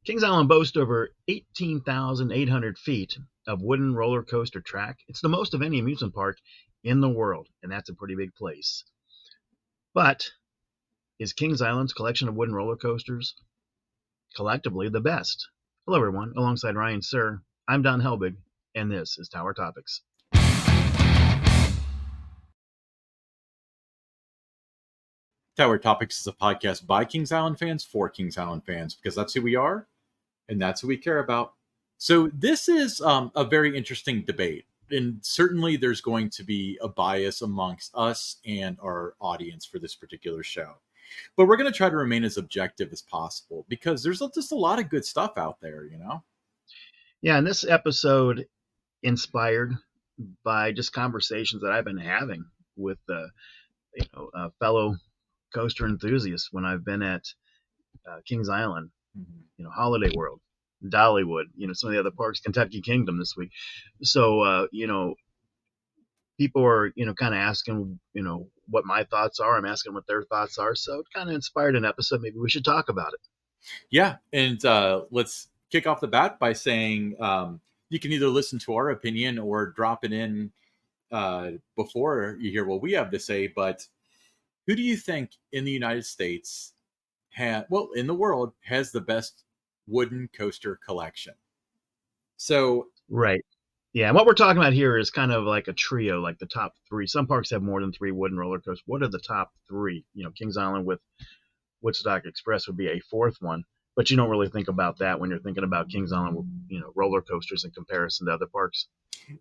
Kings Island boasts over 18,800 feet of wooden roller coaster track. It's the most of any amusement park in the world, and that's a pretty big place. But is Kings Island's collection of wooden roller coasters collectively the best? Hello, everyone. Alongside Ryan Sir, I'm Don Helbig, and this is Tower Topics. Tower Topics is a podcast by Kings Island fans for Kings Island fans, because that's who we are and that's who we care about. So this is a very interesting debate, and certainly there's going to be a bias amongst us and our audience for this particular show. But we're going to try to remain as objective as possible, because there's just a lot of good stuff out there, you know? Yeah, and this episode inspired by just conversations that I've been having with fellow coaster enthusiasts when I've been at Kings Island, Holiday World, Dollywood, some of the other parks, Kentucky Kingdom this week. So, people are, kind of asking, what my thoughts are. I'm asking what their thoughts are. So it kind of inspired an episode. Maybe we should talk about it. Yeah. And let's kick off the bat by saying you can either listen to our opinion or drop it in before you hear what we have to say. But who do you think in the United States in the world has the best wooden coaster collection? So, right. Yeah, and what we're talking about here is kind of like a trio, like the top three. Some parks have more than 3 wooden roller coasters. What are the top 3? Kings Island with Woodstock Express would be a fourth one, but you don't really think about that when you're thinking about Kings Island, roller coasters in comparison to other parks.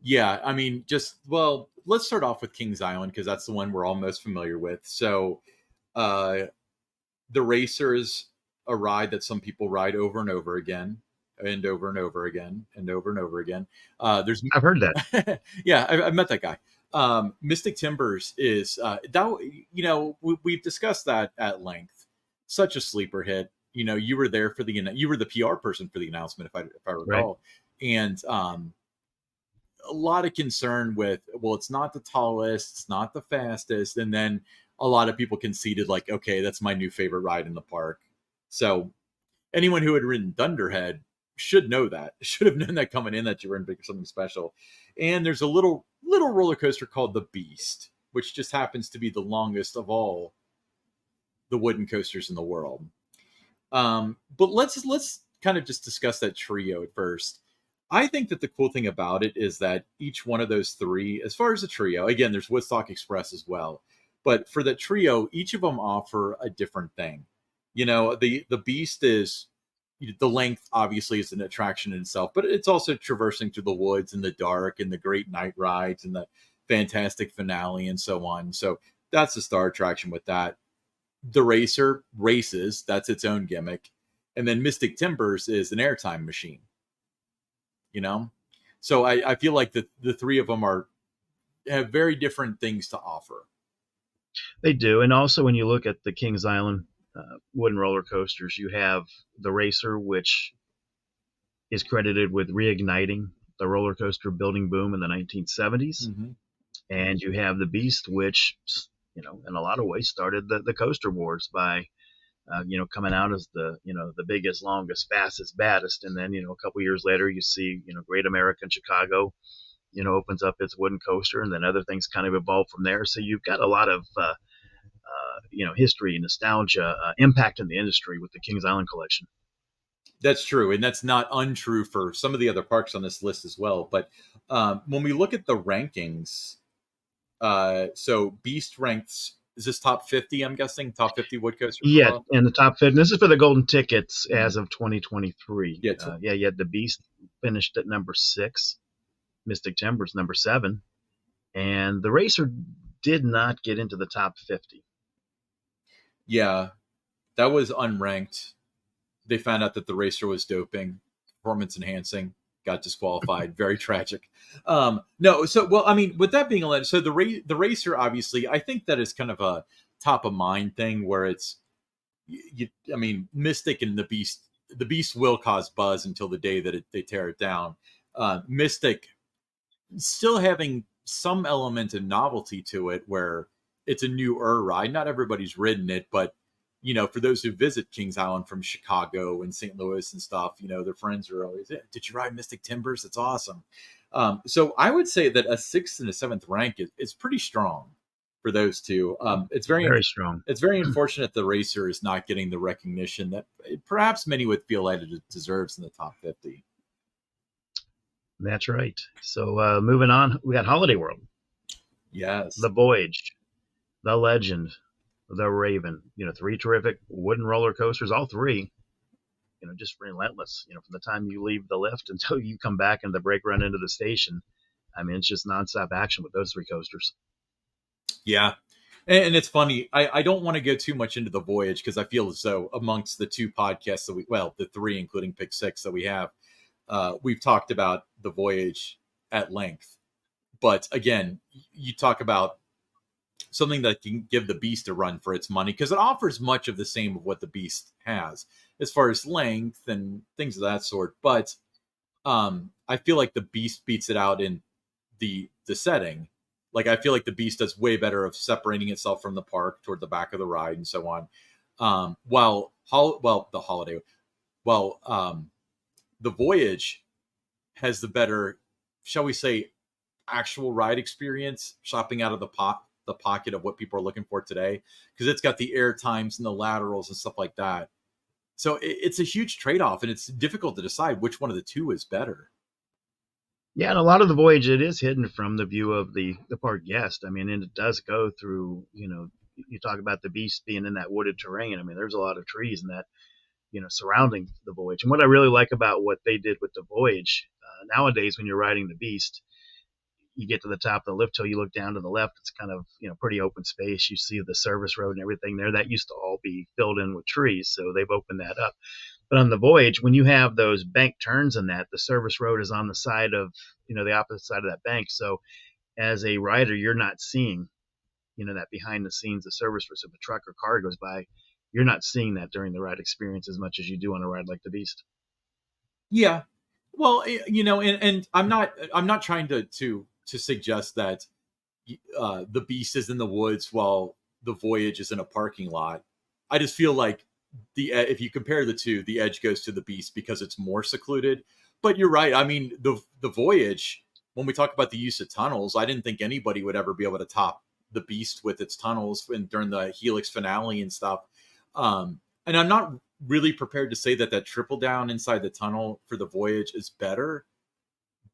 Yeah, I mean, let's start off with Kings Island, because that's the one we're all most familiar with. So, the Racer is a ride that some people ride over and over again, and over and over again, and over and over again. I've heard that. Yeah, I've met that guy. Mystic Timbers is we've discussed that at length. Such a sleeper hit. You were there for you were the PR person for the announcement, if I recall, right. And a lot of concern with, well, it's not the tallest, it's not the fastest, and then a lot of people conceded, like, okay, that's my new favorite ride in the park. So anyone who had ridden Thunderhead should know that, should have known that coming in, that you were in for something special. And there's a little roller coaster called the Beast, which just happens to be the longest of all the wooden coasters in the world. But let's kind of just discuss that trio at first. I think that the cool thing about it is that each one of those three, as far as the trio, again, there's Woodstock Express as well, but for the trio, each of them offer a different thing. The Beast is, the length obviously is an attraction in itself, but it's also traversing through the woods in the dark and the great night rides and the fantastic finale and so on. So that's the star attraction with that. The Racer races, that's its own gimmick. And then Mystic Timbers is an airtime machine. So I feel like the three of them have very different things to offer. They do. And also when you look at the Kings Island wooden roller coasters, you have the Racer, which is credited with reigniting the roller coaster building boom in the 1970s. Mm-hmm. And you have the Beast, which, in a lot of ways started the coaster wars by, coming out as the biggest, longest, fastest, baddest. And then, a couple years later, you see, Great American Chicago, opens up its wooden coaster, and then other things kind of evolve from there. So you've got a lot of, history, nostalgia, impact in the industry with the Kings Island collection. That's true. And that's not untrue for some of the other parks on this list as well. But when we look at the rankings, so Beast ranks, is this top 50, I'm guessing? Top 50 wood coasters? Yeah, in the top 50. This is for the golden tickets as of 2023. Yeah, you had the Beast finished at number 6, Mystic Timbers number 7, and the Racer did not get into the top 50. Yeah, that was unranked. They found out that the Racer was doping, performance enhancing, got disqualified. Very tragic. No, so, well, I mean, with that being alleged, so the Racer, obviously, I think that is kind of a top of mind thing where it's, Mystic and the Beast will cause buzz until the day that they tear it down. Mystic still having some element of novelty to it, where it's a newer ride. Not everybody's ridden it, but for those who visit Kings Island from Chicago and St. Louis and stuff, their friends are always, did you ride Mystic Timbers? It's awesome. So I would say that a sixth and a seventh rank is pretty strong for those two. Very strong. It's very unfortunate the racer is not getting the recognition that perhaps many would feel that it deserves in the top 50. That's right. So moving on, we got Holiday World. Yes. The Voyage, the Legend, the Raven. 3 terrific wooden roller coasters, all 3. Just relentless. From the time you leave the lift until you come back and the brake run into the station. I mean, it's just nonstop action with those 3 coasters. Yeah. And it's funny. I don't want to go too much into the Voyage because I feel as though amongst the 2 podcasts that the 3, including Pick 6 that we have, we've talked about the Voyage at length. But again, you talk about something that can give the Beast a run for its money because it offers much of the same of what the Beast has as far as length and things of that sort. But I feel like the Beast beats it out in the setting. Like I feel like the Beast does way better of separating itself from the park toward the back of the ride and so on. The Voyage has the better, shall we say, actual ride experience, shopping out of the pocket of what people are looking for today, because it's got the air times and the laterals and stuff like that. So it's a huge trade-off, and it's difficult to decide which one of the 2 is better. Yeah, and a lot of the Voyage, it is hidden from the view of the park guest. I mean, and it does go through, you talk about the Beast being in that wooded terrain. I mean, there's a lot of trees and that, surrounding the Voyage. And what I really like about what they did with the Voyage, nowadays when you're riding the Beast, you get to the top of the lift hill, you look down to the left, it's kind of, pretty open space. You see the service road and everything there. That used to all be filled in with trees, so they've opened that up. But on the Voyage, when you have those bank turns in that, the service road is on the side of, the opposite side of that bank. So as a rider, you're not seeing, that behind the scenes, the service road. So if a truck or car goes by, you're not seeing that during the ride experience as much as you do on a ride like the Beast. Yeah. Well, and I'm not trying to suggest that the Beast is in the woods while the Voyage is in a parking lot. I just feel like if you compare the 2, the edge goes to the Beast because it's more secluded. But you're right. I mean, the Voyage, when we talk about the use of tunnels, I didn't think anybody would ever be able to top the Beast with its tunnels during the Helix finale and stuff. And I'm not really prepared to say that triple down inside the tunnel for the Voyage is better,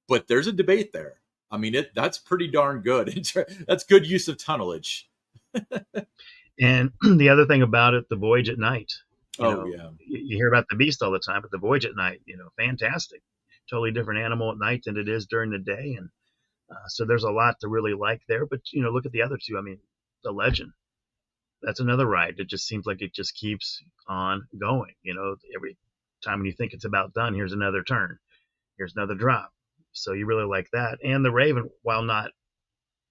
but there's a debate there. I mean, that's pretty darn good. That's good use of tunnelage. And the other thing about it, the Voyage at night. Yeah. You hear about the Beast all the time, but the Voyage at night, fantastic. Totally different animal at night than it is during the day. And so there's a lot to really like there. But, look at the other 2. I mean, the Legend. That's another ride that just seems like it just keeps on going. Every time when you think it's about done, here's another turn. Here's another drop. So you really like that. And the Raven, while not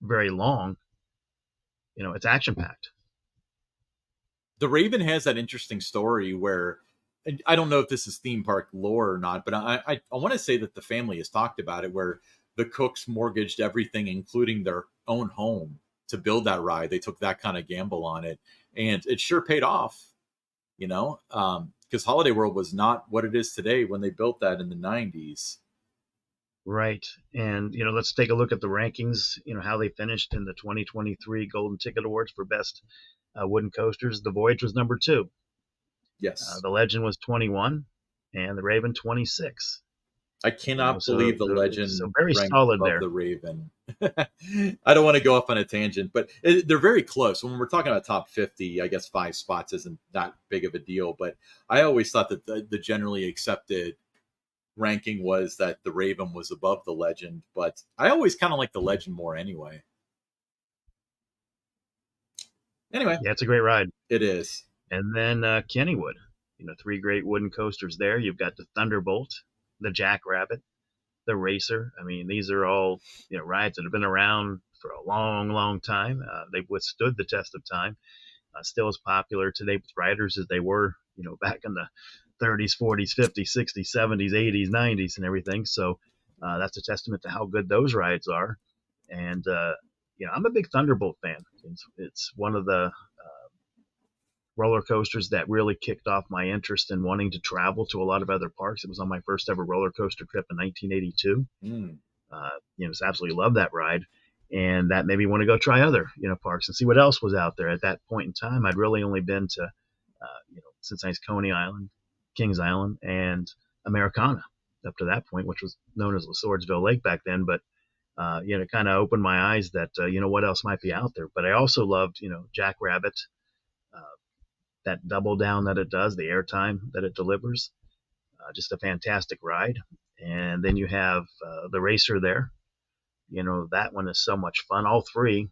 very long, it's action-packed. The Raven has that interesting story where, and I don't know if this is theme park lore or not, but I want to say that the family has talked about it, where the Cooks mortgaged everything, including their own home, to build that ride. They took that kind of gamble on it, and it sure paid off, because Holiday World was not what it is today when they built that in the 90s. Right. And, let's take a look at the rankings, how they finished in the 2023 Golden Ticket Awards for Best Wooden Coasters. The Voyage was number 2. Yes. The Legend was 21, and the Raven 26. I cannot believe the Legend very solid above there. The Raven. I don't want to go off on a tangent, but they're very close. When we're talking about top 50, I guess 5 spots isn't that big of a deal. But I always thought that the generally accepted ranking was that the Raven was above the Legend. But I always kind of like the Legend more anyway. Anyway. Yeah, it's a great ride. It is. And then Kennywood. 3 great wooden coasters there. You've got the Thunderbolt, the Jackrabbit, the Racer. I mean, these are all rides that have been around for a long, long time. They've withstood the test of time. Still as popular today with riders as they were, back in the 30s, 40s, 50s, 60s, 70s, 80s, 90s, and everything. So that's a testament to how good those rides are. And I'm a big Thunderbolt fan. It's one of the roller coasters that really kicked off my interest in wanting to travel to a lot of other parks. It was on my first ever roller coaster trip in 1982. Mm. Just absolutely loved that ride, and that made me want to go try other parks and see what else was out there. At that point in time, I'd really only been to Cincinnati's Coney Island, Kings Island, and Americana up to that point, which was known as Swordsville Lake back then. But it kind of opened my eyes that what else might be out there. But I also loved Jackrabbit, uh, that double down that it does, the airtime that it delivers. Just a fantastic ride. And then you have the racer there. That one is so much fun. All three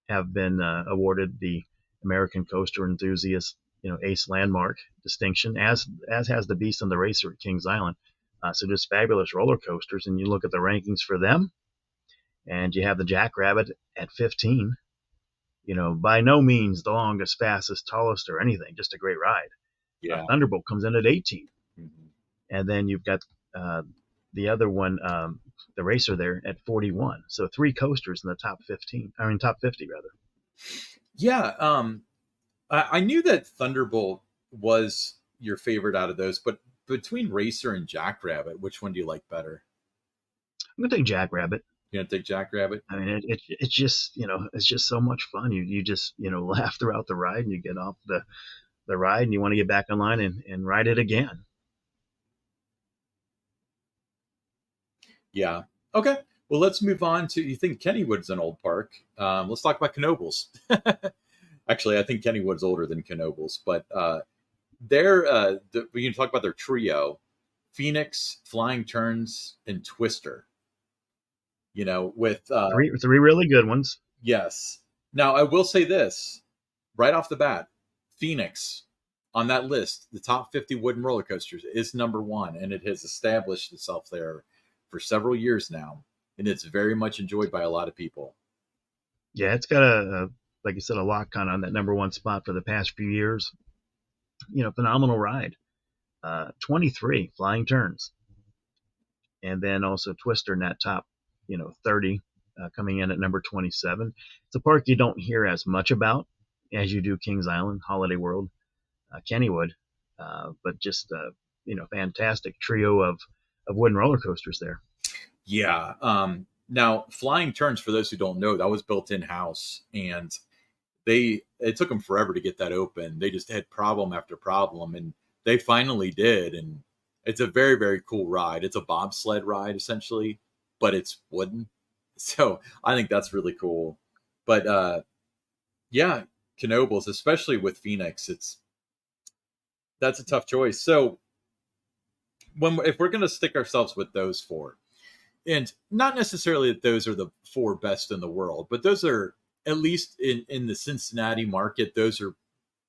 have been awarded the American Coaster Enthusiast, Ace Landmark distinction, as has the Beast and the Racer at Kings Island. So just fabulous roller coasters. And you look at the rankings for them, and you have the Jackrabbit at 15. By no means the longest, fastest, tallest, or anything. Just a great ride. Yeah. Thunderbolt comes in at 18. Mm-hmm. And then you've got the other one, the racer there at 41. So three coasters in the top 15. I mean, top 50 rather. Yeah. I knew that Thunderbolt was your favorite out of those, but between Racer and Jackrabbit, which one do you like better? I'm gonna take Jackrabbit. You gonna take Jackrabbit? I mean, it's just it's just so much fun. You just laugh throughout the ride, and you get off the ride, and you want to get back online and ride it again. Yeah. Okay. Well, let's move on to. You think Kennywood's an old park? Let's talk about Knoebels. Actually, I think Kennywood's older than Knoebels, but we can talk about their trio: Phoenix, Flying Turns, and Twister. With Three really good ones. yes. Now, I will say this right off the bat: Phoenix on that list, the top 50 wooden roller coasters, is number one, and it has established itself there for several years now, and it's very much enjoyed by a lot of people. Yeah, it's got like you said, a lock on that number one spot for the past few years. Phenomenal ride. 23 Flying Turns, and then also Twister in that top 30, coming in at number 27. It's a park you don't hear as much about as you do Kings Island, Holiday World, Kennywood, but just fantastic trio of wooden roller coasters there. Yeah. Now, Flying Turns, for those who don't know, that was built in house, and it took them forever to get that open. They just had problem after problem, and they finally did. And it's a very, very cool ride. It's a bobsled ride essentially, but it's wooden. So I think that's really cool. But yeah, Knoebels, especially with Phoenix, that's a tough choice. So if we're going to stick ourselves with those four, and not necessarily that those are the four best in the world, but those are, at least in the Cincinnati market, those are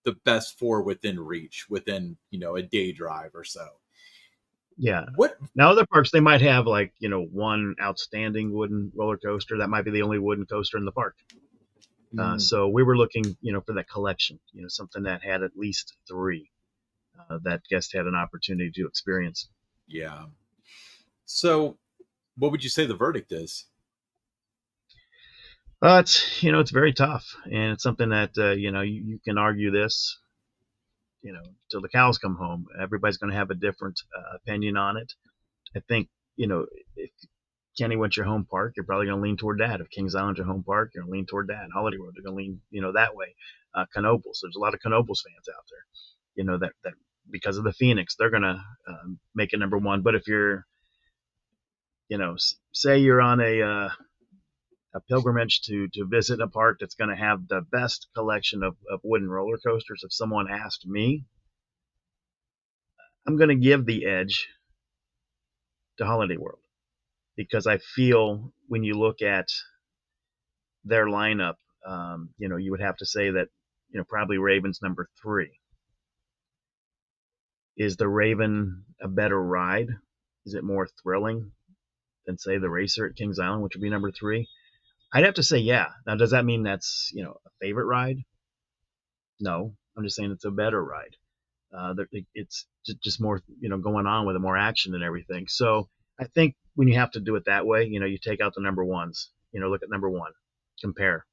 the best four within reach, within a day drive or so. Yeah. What now? Other parks, they might have like one outstanding wooden roller coaster that might be the only wooden coaster in the park. So we were looking for that collection, something that had at least three that guests had an opportunity to experience. Yeah. So what would you say the verdict is? It's very tough, and it's something that you can argue this till the cows come home. Everybody's going to have a different opinion on it. I think if Kennywood's your home park, you're probably going to lean toward that. If Kings Island's your home park, you're going to lean toward that. Holiday World, you're going to lean that way. Knoebels, there's a lot of Knoebels fans out there. That because of the Phoenix, they're going to make it number one. But if you're say you're on a pilgrimage to visit a park that's going to have the best collection of wooden roller coasters, if someone asked me, I'm going to give the edge to Holiday World, because I feel when you look at their lineup, you would have to say that probably Raven's number 3. Is the Raven a better ride? Is it more thrilling than, say, the Racer at Kings Island, which would be number 3? I'd have to say yeah. Now, does that mean that's a favorite ride? No, I'm just saying it's a better ride. It's just more going on with it, more action and everything. So I think when you have to do it that way, you take out the number ones. Look at number 1, compare.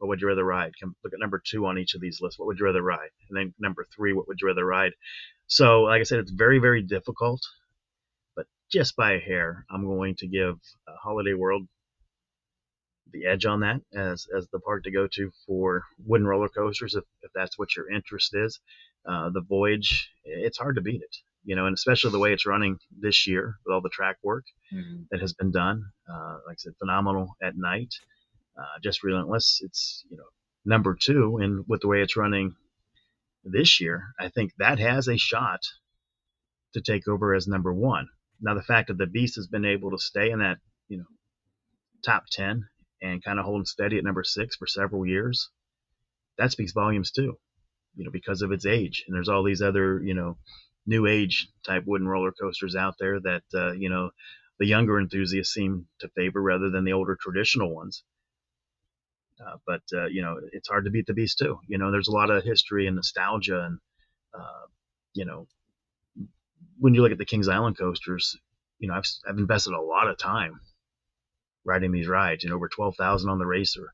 What would you rather ride? Look at number 2 on each of these lists. What would you rather ride? And then number 3, what would you rather ride? So, like I said, it's very, very difficult, but just by a hair, I'm going to give Holiday World the edge on that as the park to go to for wooden roller coasters if that's what your interest is. The Voyage, it's hard to beat it, and especially the way it's running this year with all the track work that has been done. Like I said, phenomenal at night, just relentless. It's number 2, and with the way it's running this year, I think that has a shot to take over as number 1. Now, the fact that the Beast has been able to stay in that top 10 and kind of holding steady at number 6 for several years, that speaks volumes too, because of its age. And there's all these other, new age type wooden roller coasters out there that, the younger enthusiasts seem to favor rather than the older traditional ones. But it's hard to beat the Beast too. There's a lot of history and nostalgia. And, when you look at the Kings Island coasters, I've invested a lot of time riding these rides, over 12,000 on the Racer,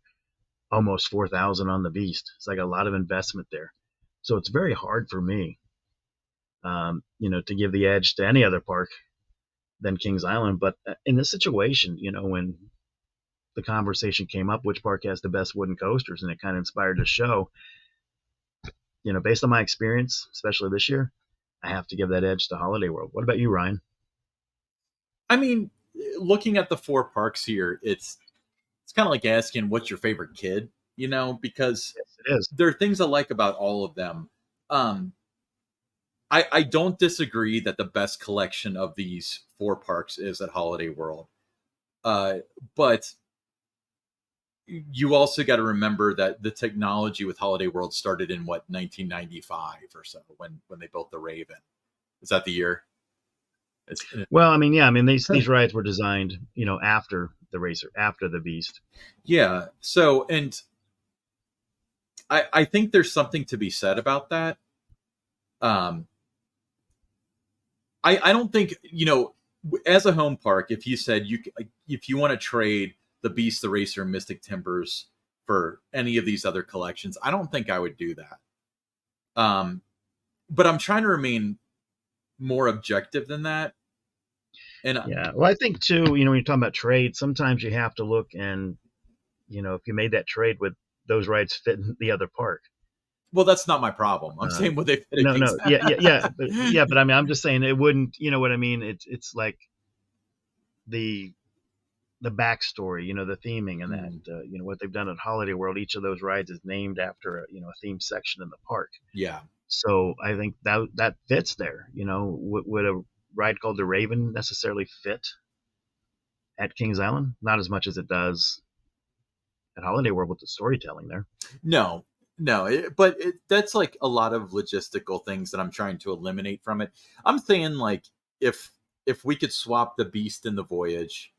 almost 4,000 on the Beast. It's like a lot of investment there. So it's very hard for me, to give the edge to any other park than Kings Island. But in this situation, when the conversation came up, which park has the best wooden coasters, and it kind of inspired the show, based on my experience, especially this year, I have to give that edge to Holiday World. What about you, Ryan? I mean, looking at the 4 parks here, it's kind of like asking what's your favorite kid, because Yes, it is. there are things I like about all of them. I don't disagree that the best collection of these 4 parks is at Holiday World. But you also got to remember that the technology with Holiday World started in 1995 or so when they built the Raven. Is that the year? Well, these rides were designed, after the Racer, after the Beast. Yeah. So, and I think there's something to be said about that. I don't think, as a home park, if you said if you want to trade the Beast, the Racer, and Mystic Timbers for any of these other collections, I don't think I would do that. But I'm trying to remain more objective than that. And yeah, well, I think too, when you're talking about trade, sometimes you have to look and, if you made that trade, would those rides fit in the other park? Well, that's not my problem. I'm saying would they fit? No, but I'm just saying it wouldn't. You know what I mean? It's like the backstory, the theming, and that, what they've done at Holiday World. Each of those rides is named after a theme section in the park. Yeah. So I think that fits there. Would a ride called the Raven necessarily fit at Kings Island? Not as much as it does at Holiday World with the storytelling there. No, that's like a lot of logistical things that I'm trying to eliminate from it. I'm saying like if we could swap the Beast and the Voyage,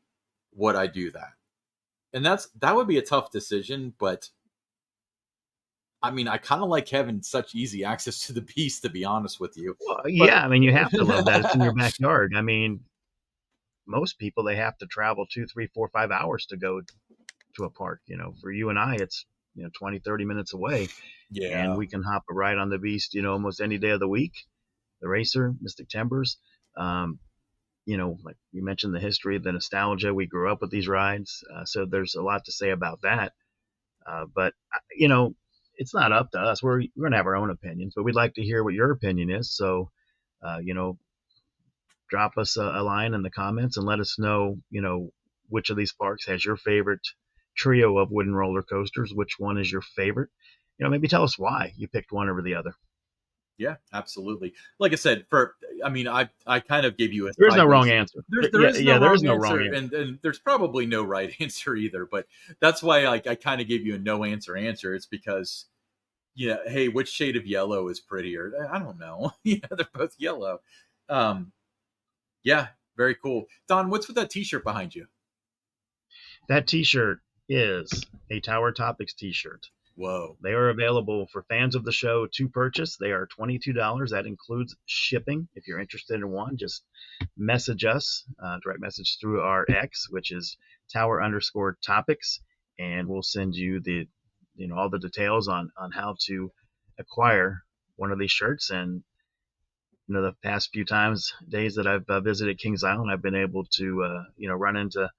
would I do that? And that would be a tough decision, but I kind of like having such easy access to the Beast, to be honest with you. Well, yeah, you have to love that. It's in your backyard. Most people, they have to travel 2, 3, 4, 5 hours to go to a park. For you and I, it's 20, 30 minutes away. Yeah. And we can hop a ride on the Beast, almost any day of the week. The Racer, Mystic Timbers. Like you mentioned, the history, the nostalgia. We grew up with these rides. So there's a lot to say about that. But it's not up to us. We're going to have our own opinions, but we'd like to hear what your opinion is. So, drop us a line in the comments and let us know, which of these parks has your favorite trio of wooden roller coasters. Which one is your favorite? Maybe tell us why you picked one over the other. Yeah, absolutely. Like I said, I kind of gave you There's no wrong answer. There is no wrong answer, and there's probably no right answer either. But that's why I kind of gave you a no answer. It's because, hey, which shade of yellow is prettier? I don't know. They're both yellow. Yeah, very cool. Don, what's with that T-shirt behind you? That T-shirt is a Tower Topics T-shirt. Whoa. They are available for fans of the show to purchase. They are $22. That includes shipping. If you're interested in one, just message us, direct message through our X, which is Tower_Topics, and we'll send you the all the details on how to acquire one of these shirts. And the past few days that I've visited Kings Island, I've been able to run into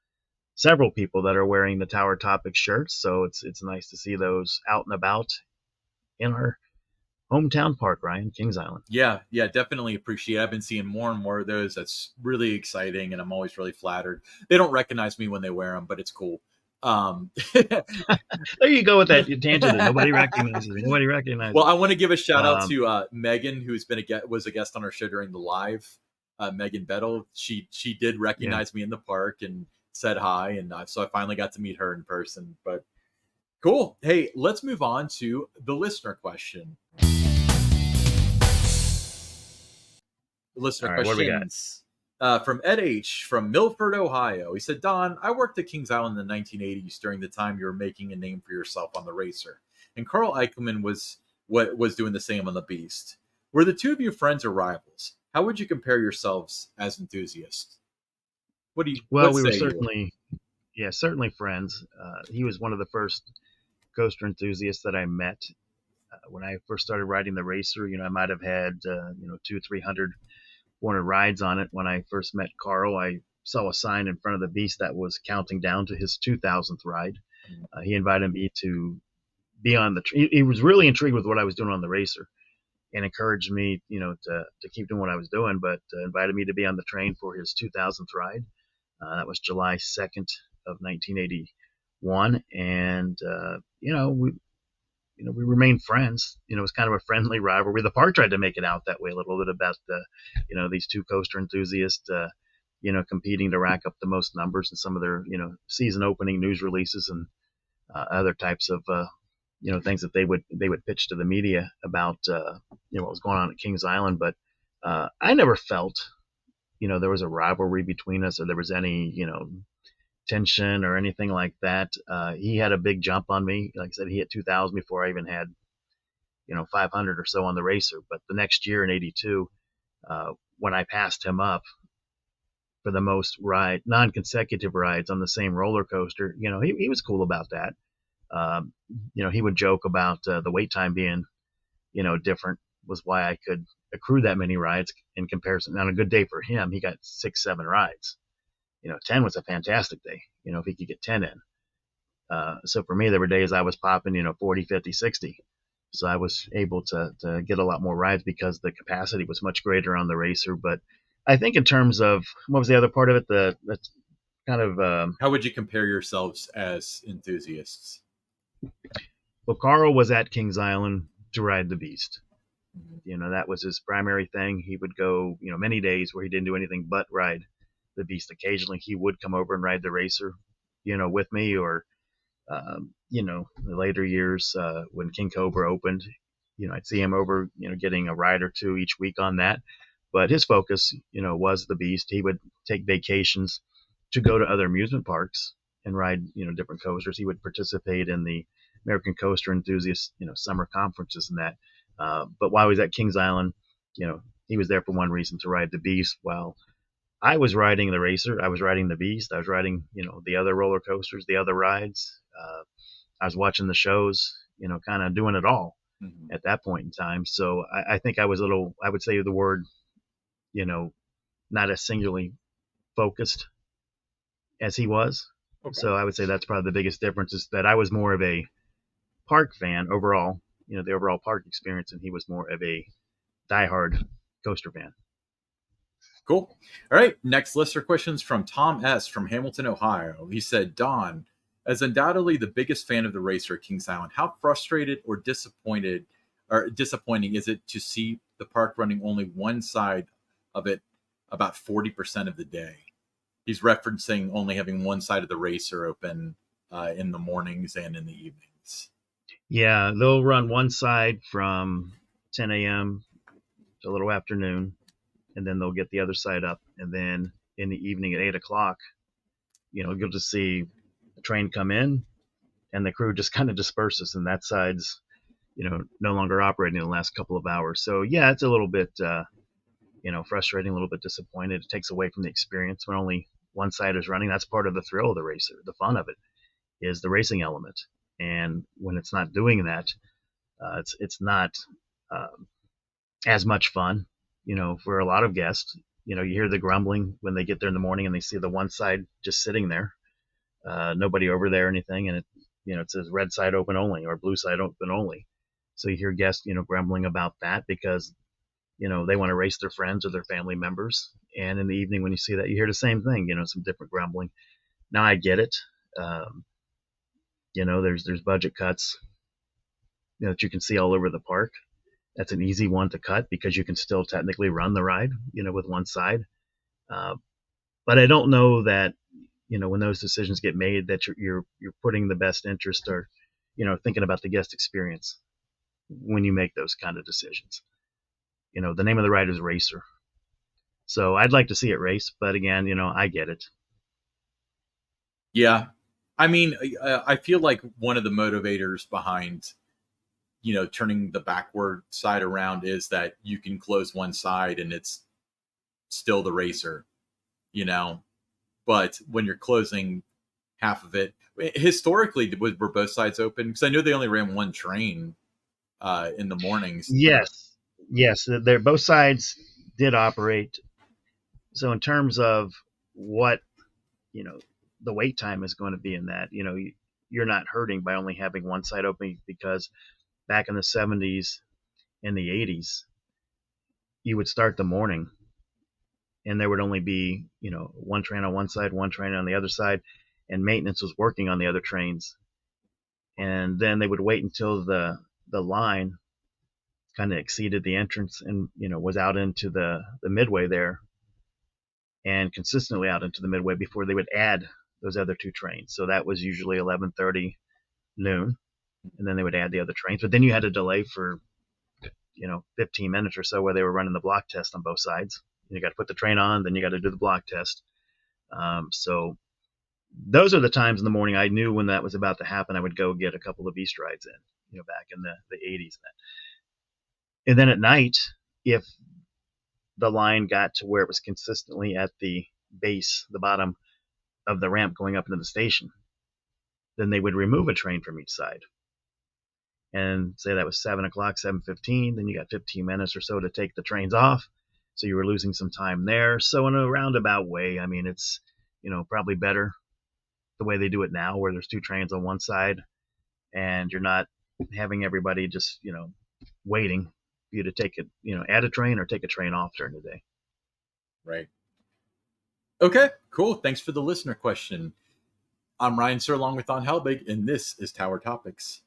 several people that are wearing the Tower Topic shirts. So it's nice to see those out and about in our hometown park, Ryan, Kings Island. Yeah, yeah, definitely appreciate it. I've been seeing more and more of those. That's really exciting, and I'm always really flattered. They don't recognize me when they wear them, but it's cool. There you go with that tangent that nobody recognizes me. Nobody recognizes. Well, I want to give a shout out Um, to Megan, who's been was a guest on our show during the live. Megan Bettel, she did yeah. recognize me in the park and said hi, and so I finally got to meet her in person. But cool. Hey, let's move on to the listener question. Listener All right, what do we got? questions from Ed H. from Milford, Ohio. He said, Don, I worked at Kings Island in the 1980s during the time you were making a name for yourself on the racer. And Carl Eichelman was doing the same on the Beast. Were the two of you friends or rivals? How would you compare yourselves as enthusiasts? Well, What we were say you? certainly friends. He was one of the first coaster enthusiasts that I met. When I first started riding the racer, I might have had, 300, 400 rides on it. When I first met Carl, I saw a sign in front of the Beast that was counting down to his 2000th ride. He invited me to be on he was really intrigued with what I was doing on the racer and encouraged me, to keep doing what I was doing, but invited me to be on the train for his 2000th ride. That was July 2nd of 1981. And, we remained friends. It was kind of a friendly rivalry. The park tried to make it out that way a little bit about these two coaster enthusiasts, competing to rack up the most numbers in some of their, season opening news releases and other types of, things that they would pitch to the media about, what was going on at Kings Island. But I never felt, there was a rivalry between us or there was any, tension or anything like that. He had a big jump on me. Like I said, he hit 2000 before I even had, 500 or so on the racer. But the next year in 82, when I passed him up for the most non-consecutive rides on the same roller coaster, he was cool about that. He would joke about the wait time being, different was why I could accrue that many rides in comparison. On a good day for him, he got 6, 7 rides. 10 was a fantastic day, if he could get 10 in. So for me, there were days I was popping, 40, 50, 60. So I was able to get a lot more rides because the capacity was much greater on the racer. But I think in terms of, what was the other part of it? That's kind of, How would you compare yourselves as enthusiasts? well, Carl was at Kings Island to ride the Beast. That was his primary thing. He would go, many days where he didn't do anything but ride the Beast. Occasionally he would come over and ride the racer, with me, or the later years when King Cobra opened, I'd see him over, getting a ride or two each week on that. But his focus, was the Beast. He would take vacations to go to other amusement parks and ride, different coasters. He would participate in the American Coaster Enthusiast, summer conferences and that. But while he was at Kings Island, he was there for one reason, to ride the Beast, while I was riding the racer. I was riding the Beast. I was riding, the other roller coasters, the other rides. I was watching the shows, kind of doing it all at that point in time. So I think I was I would say the word, not as singularly focused as he was. Okay. So I would say that's probably the biggest difference, is that I was more of a park fan overall, the overall park experience, and he was more of a diehard coaster fan. Cool. All right. Next listener questions from Tom S. from Hamilton, Ohio. He said, Don, as undoubtedly the biggest fan of the racer at Kings Island, how frustrated or disappointing is it to see the park running only one side of it about 40% of the day? He's referencing only having one side of the racer open in the mornings and in the evenings. Yeah, they'll run one side from 10 a.m. to a little afternoon, and then they'll get the other side up. And then in the evening at 8 o'clock, you'll just see the train come in, and the crew just kind of disperses, and that side's, no longer operating in the last couple of hours. So yeah, it's a little bit, frustrating, a little bit disappointed. It takes away from the experience when only one side is running. That's part of the thrill of the racer. The fun of it is the racing element. And when it's not doing that, it's not um, as much fun, for a lot of guests. You hear the grumbling when they get there in the morning and they see the one side just sitting there, nobody over there or anything, and it says red side open only or blue side open only. So you hear guests, grumbling about that because they want to race their friends or their family members. And in the evening, when you see that, you hear the same thing, some different grumbling. Now I get it. Um, there's budget cuts, that you can see all over the park. That's an easy one to cut because you can still technically run the ride, with one side. Uh, but I don't know that, when those decisions get made, that you're putting the best interest or, thinking about the guest experience when you make those kind of decisions. The name of the ride is Racer. So I'd like to see it race, but again, I get it. Yeah. I mean, I feel like one of the motivators behind, turning the backward side around is that you can close one side and it's still the racer, you know. But when you're closing half of it, historically, were both sides open? Because I know they only ran one train in the mornings. Yes, yes, they're both sides did operate. So in terms of what you know the wait time is going to be in that, you're not hurting by only having one side open because back in the 70s and the 80s, you would start the morning and there would only be, one train on one side, one train on the other side, and maintenance was working on the other trains. And then they would wait until the line kind of exceeded the entrance and, was out into the midway there and consistently out into the midway before they would add those other two trains. So that was usually 11:30 noon, and then they would add the other trains. But then you had a delay for 15 minutes or so where they were running the block test on both sides. You got to put the train on, then you got to do the block test. So those are the times in the morning I knew when that was about to happen. I would go get a couple of East rides in, back in the 80s. And then at night, if the line got to where it was consistently at the base, the bottom of the ramp going up into the station, then they would remove a train from each side. And say that was 7 o'clock, 7:15, then you got 15 minutes or so to take the trains off. So you were losing some time there. So in a roundabout way, I mean, it's, probably better the way they do it now, where there's two trains on one side and you're not having everybody just, waiting for you to take it, add a train or take a train off during the day. Right. Okay, cool. Thanks for the listener question. I'm Ryan Sir, along with Don Helbig, and this is Tower Topics.